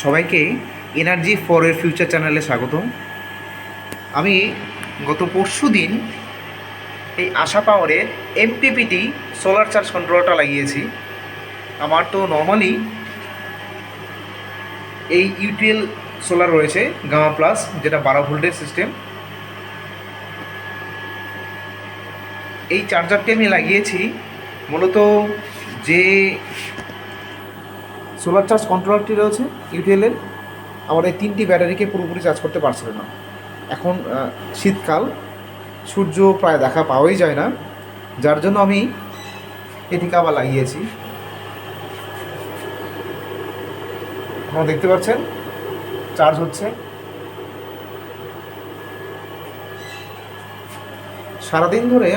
সবাইকে energy for এর future চ্যানেলে স্বাগতম। আমি গত পরশু দিন এই আশা পাওয়ারের এমপিপিটি সোলার চার্জ কন্ট্রোলারটা লাগিয়েছি। আমার তো নর্মালি এই ইউটিএল সোলার রয়েছে গামা প্লাস, যেটা 12 ভোল্টের সিস্টেম। এই চার্জারটি আমি লাগিয়েছি মূলত যে সোলার চার্জ কন্ট্রোলারটি রয়েছে ইউটিএলের, আমার এই 3টি ব্যাটারিকে পুরোপুরি চার্জ করতে পারছিল না। এখন শীতকাল, সূর্য প্রায় দেখা পাওয়াই যায় না, যার জন্য আমি এটিকে আবার লাগিয়েছি। আপনারা দেখতে পাচ্ছেন চার্জ হচ্ছে। সারাদিন ধরে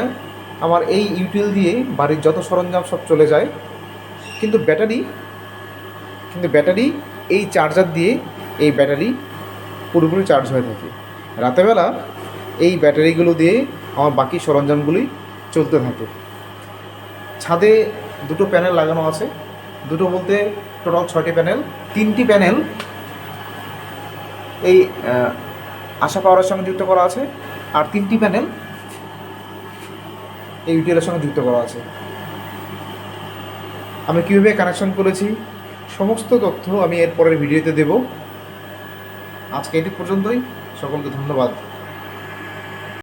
আমার এই ইউটিএল দিয়ে বাড়ির যত সরঞ্জাম সব চলে যায়, কিন্তু ব্যাটারি এই চার্জার দিয়ে এই ব্যাটারি পুরোপুরি চার্জ হয়ে থাকে। রাতেরবেলা এই ব্যাটারিগুলো দিয়ে আমার বাকি সরঞ্জামগুলি চলতে থাকে। ছাদে দুটো প্যানেল লাগানো আছে, দুটো বলতে টোটাল 6টি প্যানেল। 3টি প্যানেল এই আশা পাওয়ারের সঙ্গে যুক্ত করা আছে, আর 3টি প্যানেল এই ইউটিএলের সঙ্গে যুক্ত করা আছে। আমি কীভাবে কানেকশন করেছি সমস্ত তথ্য আমি এর পরের ভিডিওতে দেব। আজকে এটি পর্যন্তই। সকলকে ধন্যবাদ।